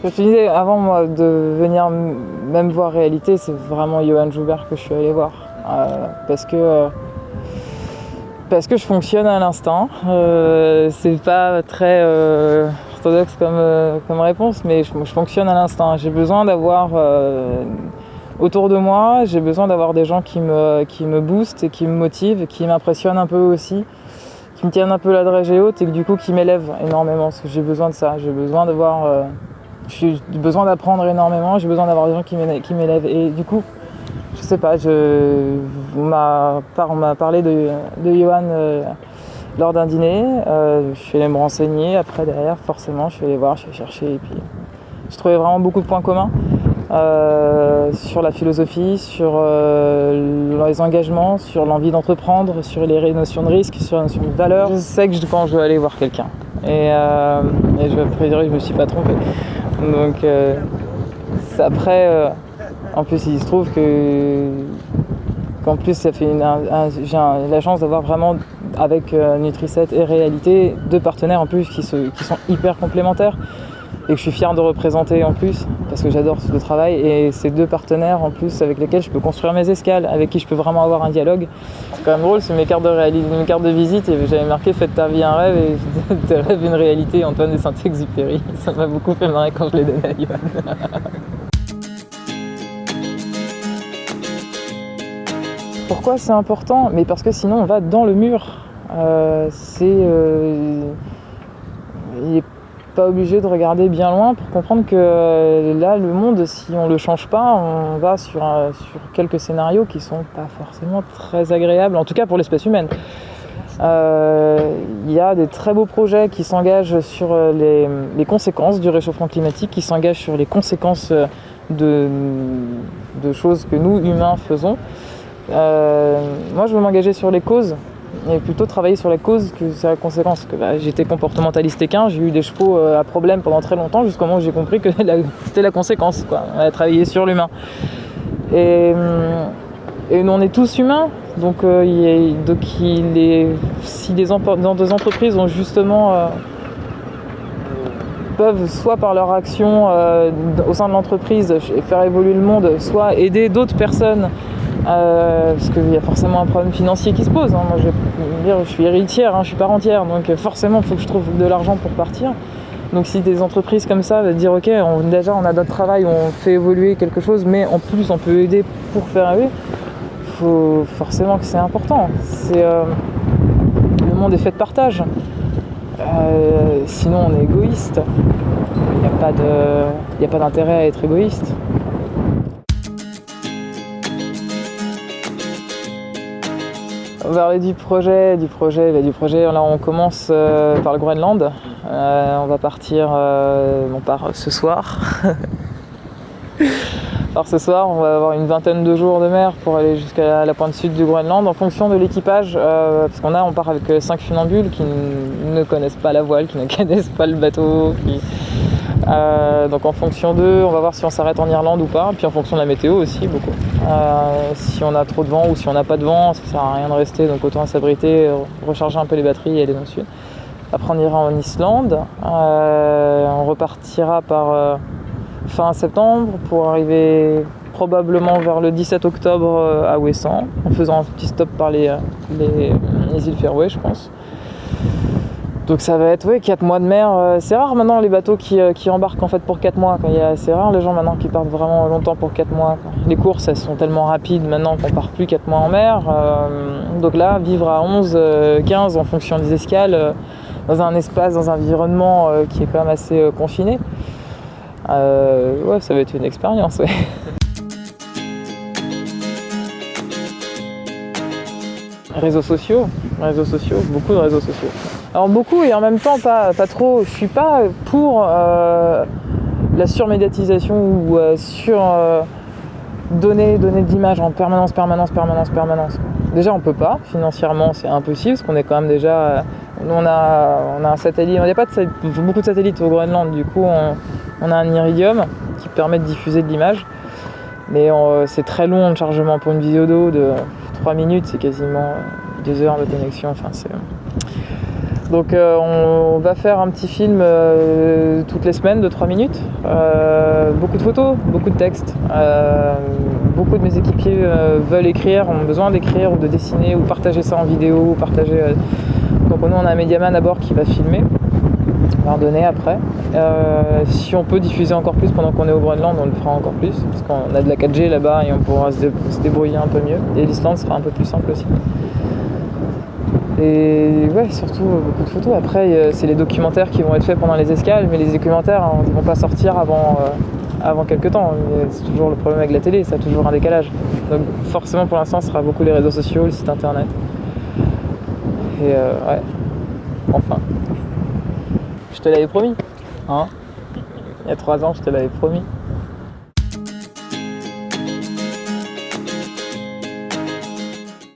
Je te disais, avant moi de venir même voir Réalité, c'est vraiment Johan Joubert que je suis allée voir. Parce que je fonctionne à l'instinct. C'est pas très orthodoxe comme réponse, mais je fonctionne à l'instinct. J'ai besoin d'avoir autour de moi, j'ai besoin d'avoir des gens qui me boostent et qui me motivent, qui m'impressionnent un peu aussi, qui me tiennent un peu la dragée haute et du coup qui m'élèvent énormément, parce que j'ai besoin de ça. J'ai besoin j'ai besoin d'apprendre énormément, j'ai besoin d'avoir des gens qui m'élèvent. Et du coup, je sais pas, on m'a parlé de Johan lors d'un dîner. Je suis allée me renseigner, après derrière forcément je suis allée voir, je suis allée chercher et puis je trouvais vraiment beaucoup de points communs sur la philosophie, sur les engagements, sur l'envie d'entreprendre, sur les notions de risque, sur la notion de valeur. Je sais que quand je dois aller voir quelqu'un et je vais préférer, je me suis pas trompée. Donc après, en plus il se trouve qu'en plus ça fait j'ai la chance d'avoir vraiment avec Nutri7 et Réalité deux partenaires en plus qui sont hyper complémentaires et que je suis fier de représenter en plus parce que j'adore ce travail, et ces deux partenaires en plus avec lesquels je peux construire mes escales, avec qui je peux vraiment avoir un dialogue. C'est quand même drôle, c'est mes cartes de visite et j'avais marqué faites ta vie un rêve et tes rêves une réalité, Antoine de Saint-Exupéry. Ça m'a beaucoup fait marrer quand je l'ai donné à Johan. Pourquoi c'est important? Mais parce que sinon on va dans le mur. Il n'est pas obligé de regarder bien loin pour comprendre que là, le monde, si on ne le change pas, on va sur quelques scénarios qui ne sont pas forcément très agréables, en tout cas pour l'espèce humaine. Il y a des très beaux projets qui s'engagent sur les conséquences du réchauffement climatique, qui s'engagent sur les conséquences de choses que nous, humains, faisons. Moi, je veux m'engager sur les causes et plutôt travailler sur la cause que sur la conséquence. J'étais comportementaliste équin, j'ai eu des chevaux à problème pendant très longtemps jusqu'au moment où j'ai compris que c'était la conséquence, quoi. On a travaillé sur l'humain. Et nous, on est tous humains, donc si des entreprises ont justement peuvent soit par leur action au sein de l'entreprise faire évoluer le monde, soit aider d'autres personnes. Parce qu'il y a forcément un problème financier qui se pose. Moi, je suis héritière, je suis parentière, donc forcément, il faut que je trouve de l'argent pour partir. Donc si des entreprises comme ça veulent dire ok, déjà on a notre travail, on fait évoluer quelque chose, mais en plus on peut aider pour faire évoluer, faut forcément que c'est important. Le monde est fait de partage. Sinon on est égoïste. Il n'y a pas d'intérêt à être égoïste. On va parler du projet. Là, on commence par le Groenland. On va partir, on part ce soir. Alors ce soir, on va avoir une vingtaine de jours de mer pour aller jusqu'à la pointe sud du Groenland en fonction de l'équipage, parce on part avec 5 funambules qui ne connaissent pas la voile, qui ne connaissent pas le bateau. Donc en fonction d'eux, on va voir si on s'arrête en Irlande ou pas, puis en fonction de la météo aussi beaucoup. Si on a trop de vent ou si on n'a pas de vent, ça sert à rien de rester, donc autant s'abriter, recharger un peu les batteries et aller dans le sud. Après on ira en Islande, on repartira par fin septembre pour arriver probablement vers le 17 octobre à Ouessant, en faisant un petit stop par les îles Féroé, je pense. Donc ça va être 4 mois de mer. C'est rare maintenant les bateaux qui embarquent en fait pour 4 mois. C'est rare les gens maintenant qui partent vraiment longtemps pour 4 mois. Les courses elles sont tellement rapides maintenant qu'on part plus 4 mois en mer. Donc là, vivre à 11, 15 en fonction des escales, dans un espace, dans un environnement qui est quand même assez confiné. Ça va être une expérience. Ouais. Réseaux sociaux, beaucoup de réseaux sociaux. Alors beaucoup et en même temps pas trop. Je suis pas pour la surmédiatisation ou donner de l'image en permanence. Déjà on peut pas, financièrement c'est impossible parce qu'on est quand même déjà, on a un satellite, il n'y a pas beaucoup de satellites au Groenland, du coup on a un iridium qui permet de diffuser de l'image, mais c'est très long le chargement pour une vidéo de 3 minutes, c'est quasiment 2 heures de connexion, Donc on va faire un petit film toutes les semaines de 3 minutes. Beaucoup de photos, beaucoup de textes. Beaucoup de mes équipiers veulent écrire, ont besoin d'écrire ou de dessiner ou partager ça en vidéo. Donc nous on a un médiaman à bord qui va filmer. On va redonner après. Si on peut diffuser encore plus pendant qu'on est au Groenland, on le fera encore plus. Parce qu'on a de la 4G là-bas et on pourra se débrouiller un peu mieux. Et l'Islande sera un peu plus simple aussi. Et ouais, surtout beaucoup de photos. Après, c'est les documentaires qui vont être faits pendant les escales, mais les documentaires ne vont pas sortir avant quelques temps. C'est toujours le problème avec la télé, ça a toujours un décalage. Donc forcément, pour l'instant, ce sera beaucoup les réseaux sociaux, le site internet. Et ouais, enfin. Je te l'avais promis, hein. Il y a 3 ans, je te l'avais promis.